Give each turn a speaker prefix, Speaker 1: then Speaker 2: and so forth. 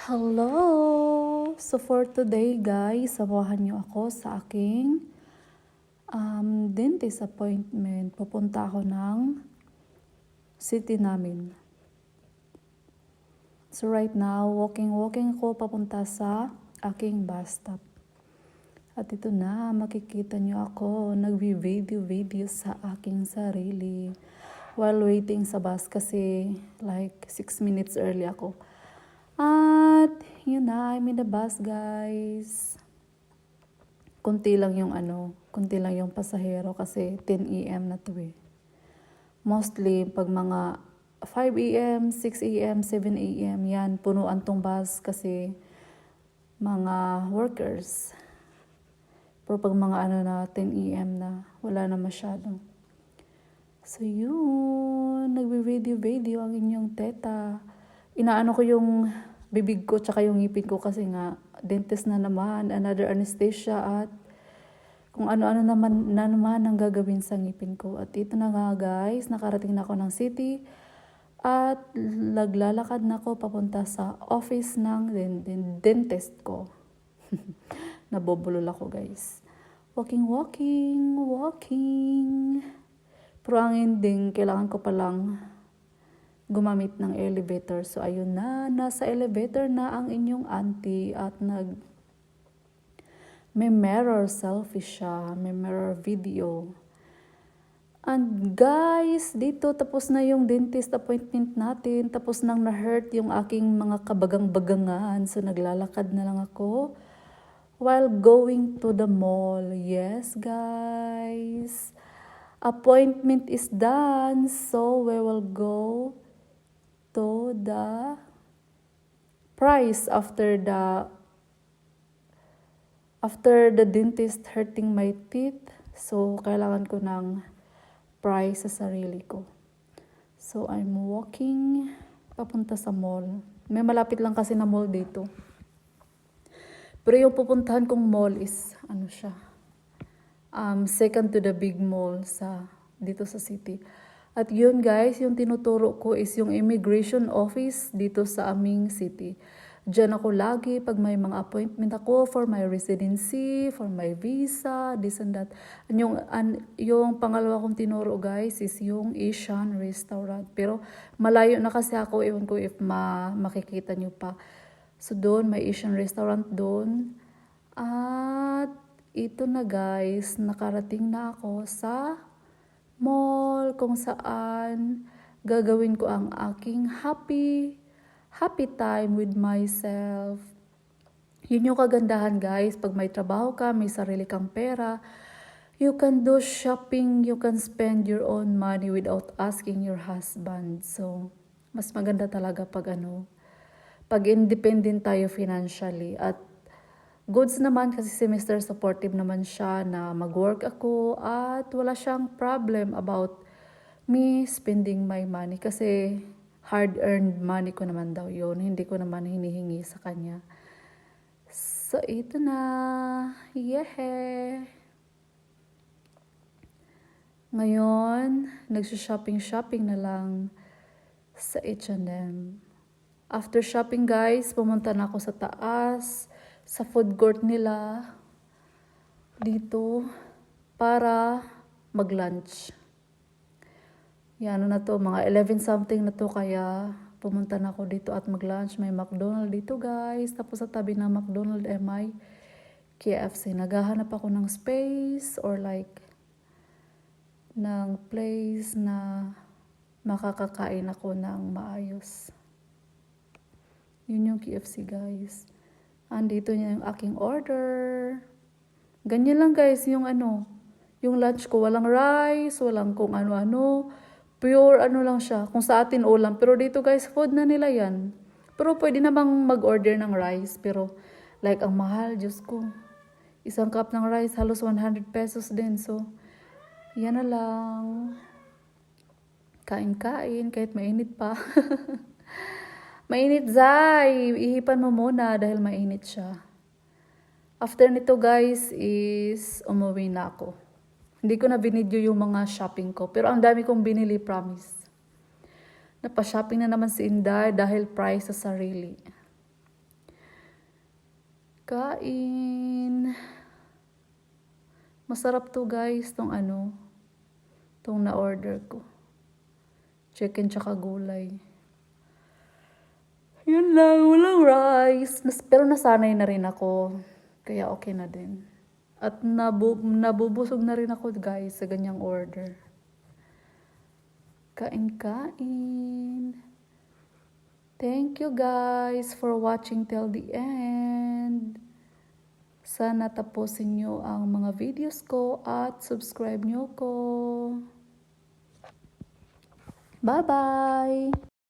Speaker 1: Hello! So for today guys, samahan niyo ako sa aking dentist appointment. Pupunta ako ng city namin. So right now, walking ako papunta sa aking bus stop. At ito na, makikita niyo ako nagvi-video sa aking sarili while waiting sa bus kasi like 6 minutes early ako. At yun na, I'm in the bus guys. Kunti lang yung pasahero kasi 10 AM na to eh. Mostly pag mga 5 AM, 6 AM, 7 AM, yan, punuan tong bus kasi mga workers. Pero pag mga na 10 AM na, wala na masyado. So yun, nagbe-video ang inyong teta. Inaano ko yung bibig ko tsaka yung ngipin ko kasi nga dentist na naman, another anesthesia at kung ano-ano naman ang gagawin sa ngipin ko. At ito na nga guys, nakarating na ako ng city at naglalakad na ako papunta sa office ng dentist ko. Nabobulol ako guys. Walking. Pero ang ending, kailangan ko palang gumamit ng elevator. So ayun na, nasa elevator na ang inyong auntie at may mirror selfie siya, may mirror video. And guys, dito tapos na yung dentist appointment natin. Tapos nang na-hurt yung aking mga kabagang-bagangan. So naglalakad na lang ako while going to the mall. Yes guys, appointment is done. So we will go to the price after the dentist hurting my teeth. So kailangan ko ng price sa sarili ko. So I'm walking papunta sa mall. May malapit lang kasi na mall dito. Pero yung pupuntahan kong mall is second to the big mall dito sa city. At yun guys, yung tinuturo ko is yung immigration office dito sa aming city. Diyan ako lagi pag may mga appointment ako for my residency, for my visa, this and that. Yung pangalawa kong tinuro guys is yung Asian restaurant. Pero malayo na kasi ako, ewan ko if makikita nyo pa. So doon, may Asian restaurant doon. At ito na guys, nakarating na ako sa mall kung saan gagawin ko ang aking happy time with myself. Yun yung kagandahan guys, pag may trabaho ka, may sarili kang pera, you can do shopping, you can spend your own money without asking your husband. So mas maganda talaga pag independent tayo financially. At goods naman kasi si Mr. Supportive naman siya na mag-work ako at wala siyang problem about me spending my money kasi hard-earned money ko naman daw yun. Hindi ko naman hinihingi sa kanya. So, ito na. Yeah! Ngayon, nagsushopping na lang sa H&M. After shopping guys, pumunta na ako sa taas, sa food court nila dito para mag-lunch. Yan na to, mga 11 something na to kaya pumunta na ako dito at mag-lunch. May McDonald's dito guys. Tapos sa tabi ng McDonald's may KFC. Naghahanap ako ng space or like ng place na makakakain ako ng maayos. Yun yung KFC guys. Andito niya yung aking order. Ganyan lang guys, yung lunch ko. Walang rice, walang kung ano-ano. Pure lang siya. Kung sa atin ulam. Pero dito guys, food na nila yan. Pero pwede namang mag-order ng rice. Pero like ang mahal, Diyos ko. Isang cup ng rice, halos 100 pesos din. So, yan na lang. Kain-kain, kahit mainit pa. Mainit, Zay. Ihipan mo muna dahil mainit siya. After nito guys is umuwi na ako. Hindi ko na binidyo yung mga shopping ko. Pero ang dami kong binili, promise. Napashopping na naman si Inday dahil price sa sarili. Kain. Masarap to guys, tong na-order ko. Chicken tsaka gulay. Yun lang, walang rice. Pero nasanay na rin ako. Kaya okay na din. At nabubusog na rin ako guys sa ganyang order. Kain-kain. Thank you guys for watching till the end. Sana tapusin nyo ang mga videos ko at subscribe nyo ko. Bye-bye!